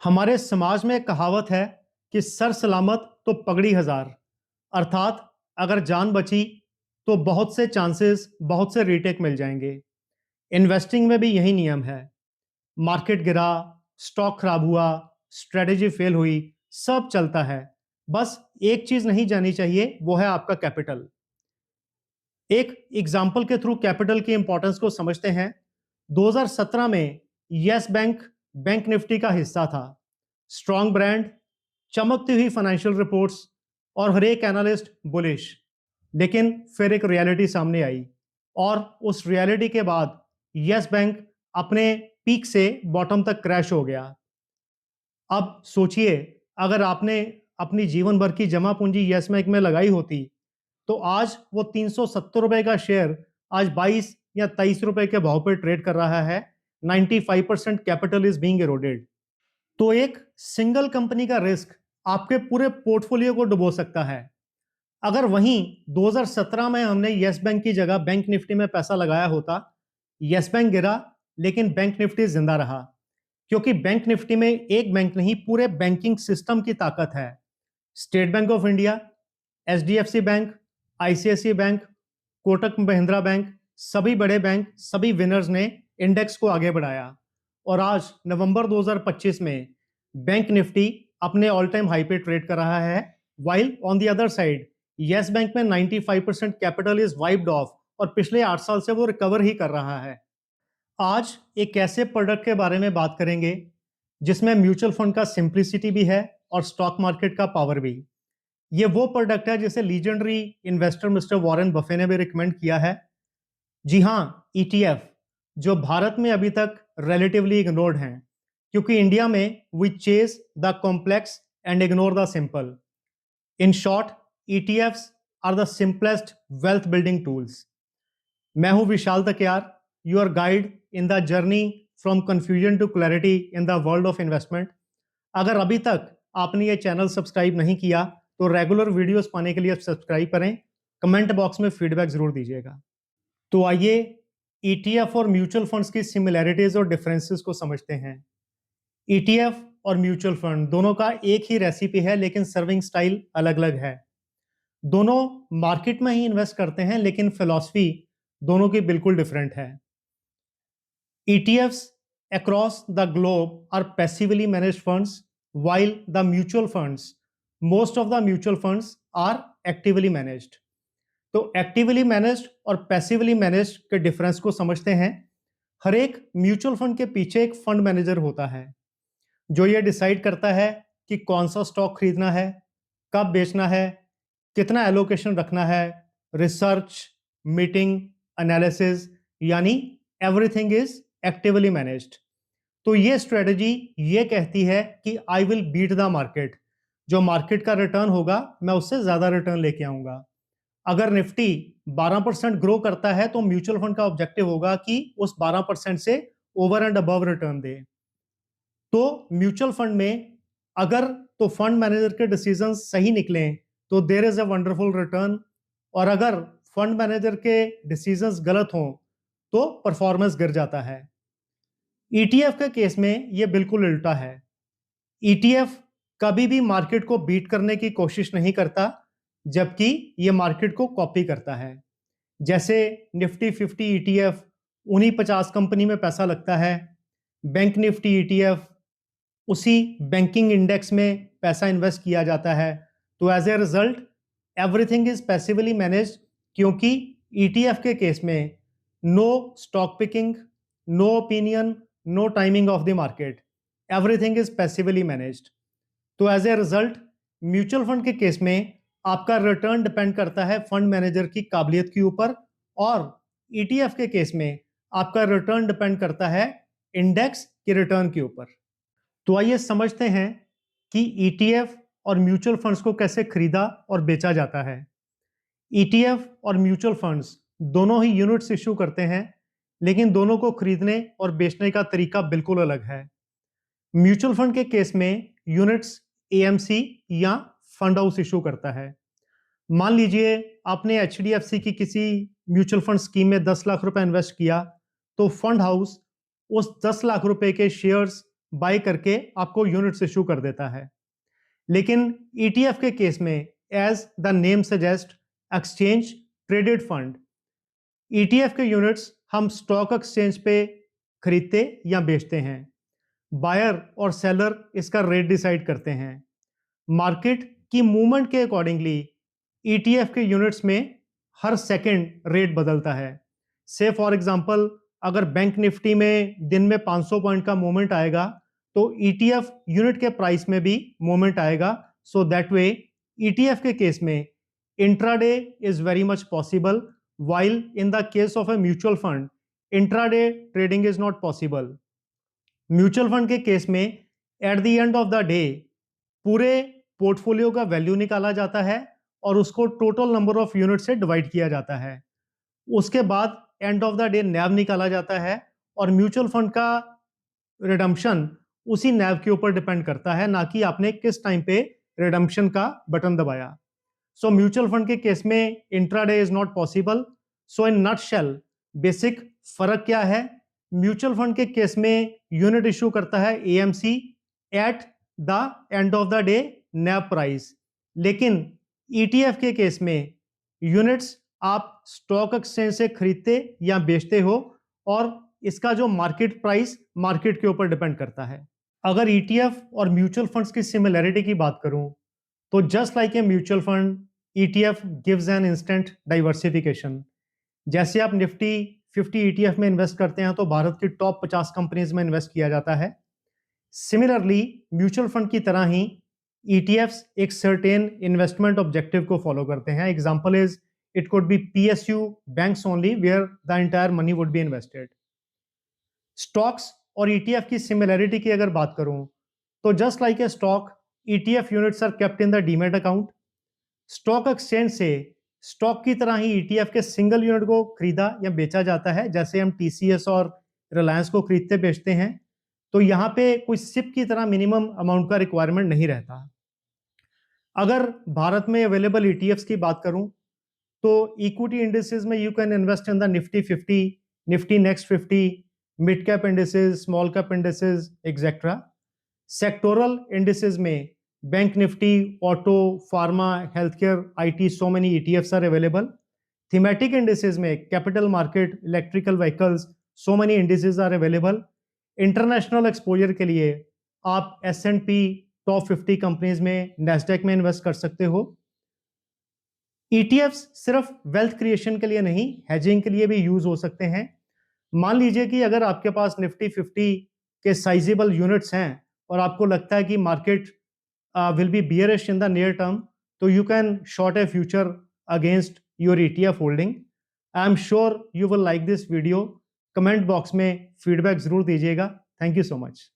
हमारे समाज में एक कहावत है कि सर सलामत तो पगड़ी हजार। अर्थात अगर जान बची तो बहुत से चांसेस, बहुत से रीटेक मिल जाएंगे। इन्वेस्टिंग में भी यही नियम है। मार्केट गिरा, स्टॉक खराब हुआ, स्ट्रेटेजी फेल हुई, सब चलता है। बस एक चीज नहीं जानी चाहिए, वो है आपका कैपिटल। एक एग्जाम्पल के थ्रू कैपिटल की इंपॉर्टेंस को समझते हैं। 2017 में यस बैंक बैंक निफ्टी का हिस्सा था। स्ट्रॉन्ग ब्रांड, चमकती हुई फाइनेंशियल रिपोर्ट्स और हर एक एनालिस्ट बुलिश। लेकिन फिर एक रियलिटी सामने आई और उस रियलिटी के बाद यस बैंक अपने पीक से बॉटम तक क्रैश हो गया। अब सोचिए, अगर आपने अपनी जीवन भर की जमा पूंजी यस बैंक में लगाई होती तो आज वो 370 रुपए का शेयर आज 22 या 23 रुपए के भाव पर ट्रेड कर रहा है। 95% कैपिटल इज बीइंग एरोडेड। तो एक सिंगल कंपनी का रिस्क आपके पूरे पोर्टफोलियो को डुबो सकता है। अगर वहीं 2017 में हमने यस बैंक की जगह बैंक निफ्टी में पैसा लगाया होता, यस बैंक गिरा लेकिन बैंक निफ्टी जिंदा रहा। क्योंकि बैंक निफ्टी में एक बैंक नहीं, पूरे बैंकिंग सिस्टम की ताकत है। State bank of India, HDFC bank, ICICI bank, Kotak Mahindra bank, सभी बड़े बैंक, सभी विनर्स ने इंडेक्स को आगे बढ़ाया। और आज नवंबर 2025 में बैंक निफ्टी अपने ऑल टाइम हाई पे ट्रेड कर रहा है, while on the other side yes bank में 95% कैपिटल इज वाइप्ड ऑफ और पिछले 8 साल से वो रिकवर ही कर रहा है। आज एक ऐसे प्रोडक्ट के बारे में बात करेंगे जिसमें म्यूचुअल फंड का सिंप्लिसिटी भी है और स्टॉक मार्केट का पावर भी। ये वो प्रोडक्ट है जिसे legendary investor mister Warren Buffett ने भी रिकमेंड किया है। जी हाँ, ईटीएफ, जो भारत में अभी तक रिलेटिवली इग्नोर्ड हैं, क्योंकि इंडिया में we chase the complex and ignore the simple. In short, ETFs are the simplest wealth building tools. मैं हूं Vishal Takiyar, your guide in the journey from confusion to clarity in the world of investment. अगर अभी तक आपने ये channel subscribe नहीं किया तो रेगुलर वीडियोस पाने के लिए सब्सक्राइब करें। कमेंट बॉक्स में फीडबैक जरूर दीजिएगा। तो आइए ईटीएफ और म्यूचुअल फंड्स की सिमिलैरिटीज और डिफरेंसेस को समझते हैं। ईटीएफ और म्यूचुअल फंड दोनों का एक ही रेसिपी है, लेकिन सर्विंग स्टाइल अलग अलग है। दोनों मार्केट में ही इन्वेस्ट करते हैं, लेकिन फिलॉसफी दोनों की बिल्कुल डिफरेंट है। ETFs across the globe are passively managed funds, while the mutual funds, most of the mutual funds are actively managed. तो एक्टिवली मैनेज्ड और पैसिवली मैनेज्ड के डिफरेंस को समझते हैं। हर एक म्यूचुअल फंड के पीछे एक फंड मैनेजर होता है जो ये डिसाइड करता है कि कौन सा स्टॉक खरीदना है, कब बेचना है, कितना एलोकेशन रखना है, रिसर्च, मीटिंग, एनालिसिस, यानी एवरीथिंग इज एक्टिवली मैनेज्ड। तो ये स्ट्रेटजी ये कहती है कि I will beat the market. जो मार्केट का रिटर्न होगा मैं उससे ज्यादा रिटर्न लेके आऊंगा। अगर निफ्टी 12% ग्रो करता है तो म्यूचुअल फंड का ऑब्जेक्टिव होगा कि उस 12% से ओवर एंड अबव रिटर्न दे। तो म्यूचुअल फंड में अगर तो फंड मैनेजर के डिसीजन सही निकले तो there is a wonderful return, और अगर फंड मैनेजर के डिसीजंस गलत हों तो परफॉर्मेंस गिर जाता है। ईटीएफ के केस में यह बिल्कुल उल्टा है। ईटीएफ कभी भी मार्केट को बीट करने की कोशिश नहीं करता, जबकि यह मार्केट को कॉपी करता है। जैसे निफ्टी 50 ईटीएफ उन्हीं 50 कंपनी में पैसा लगता है, बैंक निफ्टी ईटीएफ उसी बैंकिंग इंडेक्स में पैसा इन्वेस्ट किया जाता है। तो as a result everything is passively managed, क्योंकि ईटीएफ के केस में no stock picking, no opinion, no timing of the market, everything is passively managed. तो as a result mutual fund के केस में आपका रिटर्न डिपेंड करता है fund manager की काबिलियत के ऊपर, और ईटीएफ के केस में आपका रिटर्न डिपेंड करता है इंडेक्स के रिटर्न के ऊपर। तो आइए समझते हैं कि ईटीएफ और म्यूचुअल फंड्स को कैसे खरीदा और बेचा जाता है। ईटीएफ और म्यूचुअल फंड्स दोनों ही यूनिट्स इशू करते हैं, लेकिन दोनों को खरीदने और बेचने का तरीका बिल्कुल अलग है। म्यूचुअल फंड के केस में यूनिट्स एएमसी या फंड हाउस इशू करता है। मान लीजिए आपने एचडीएफसी की किसी म्यूचुअल फंड स्कीम में 10 लाख रुपए इन्वेस्ट किया, तो फंड हाउस उस 10 लाख रुपए के शेयर्स बाय करके आपको यूनिट्स इशू कर देता है। लेकिन ईटीएफ के केस में, as the name suggest, exchange traded fund, ETF के यूनिट्स हम स्टॉक एक्सचेंज पे खरीदते या बेचते हैं। बायर और सेलर इसका रेट डिसाइड करते हैं। मार्केट की मूवमेंट के अकॉर्डिंगली ईटीएफ के यूनिट्स में हर सेकंड रेट बदलता है। से फॉर एग्जांपल, अगर बैंक निफ्टी में दिन में 500 पॉइंट का मूवमेंट आएगा तो ईटीएफ यूनिट के प्राइस में भी मूवमेंट आएगा। सो दैट वे ईटीएफ के केस में intraday is very much possible, while in the case of a mutual fund intraday trading is not possible. Mutual fund के केस में at the end of the day पूरे portfolio का value निकाला जाता है और उसको टोटल नंबर ऑफ यूनिट से डिवाइड किया जाता है। उसके बाद एंड ऑफ द डे नैव निकाला जाता है और म्यूचुअल फंड का रिडम्पशन उसी नैव के ऊपर डिपेंड करता है, ना कि आपने किस टाइम पे रिडम्पशन का बटन दबाया। सो म्यूचुअल फंड के केस में intraday is not possible. So in nutshell basic फर्क क्या है? म्यूचुअल फंड के केस में यूनिट इशू करता है AMC at the end of the day naive price, लेकिन ईटीएफ के केस में यूनिट्स आप स्टॉक एक्सचेंज से खरीदते या बेचते हो और इसका जो मार्केट प्राइस मार्केट के ऊपर डिपेंड करता है। अगर ईटीएफ और म्यूचुअल फंड्स की सिमिलैरिटी की बात करूं तो just like a mutual fund, ETF gives an instant diversification. जैसे आप निफ्टी 50 ईटीएफ में इन्वेस्ट करते हैं तो भारत की टॉप 50 कंपनीज में इन्वेस्ट किया जाता है। सिमिलरली म्यूचुअल फंड की तरह ही ईटीएफ्स एक सर्टेन इन्वेस्टमेंट ऑब्जेक्टिव को फॉलो करते हैं। Example is it could be PSU banks only where the entire money would be invested. Stocks और ईटीएफ की सिमिलैरिटी की अगर बात करूं तो just like a stock, ETF units are kept in the demat account. Stock exchange से stock की तरह ही ईटीएफ के सिंगल यूनिट को खरीदा या बेचा जाता है, जैसे हम टीसीएस और रिलायंस को खरीदते बेचते हैं। तो यहाँ पे कोई सिप की तरह मिनिमम अमाउंट का रिक्वायरमेंट नहीं रहता। अगर भारत में अवेलेबल ईटीएफ्स की बात करूं तो इक्विटी इंडिसेस में you can invest in the Nifty 50, Nifty next 50, mid cap indices, small cap indices etcetera. Sectoral indices में bank Nifty, auto, pharma, health care, IT, so many ETFs are available. Thematic indices में capital market, electrical vehicles, so many indices are available. International exposure के लिए आप S&P top 50 companies में, Nasdaq में invest कर सकते हो। ईटीएफ्स सिर्फ वेल्थ क्रिएशन के लिए नहीं, हेजिंग के लिए भी यूज हो सकते हैं। मान लीजिए कि अगर आपके पास निफ्टी 50 के साइजेबल यूनिट्स हैं और आपको लगता है कि market will be bearish in the near term, so you can short a future against your ETF holding. I am sure you will like this video. Comment box में feedback जरूर दीजिएगा. Thank you so much.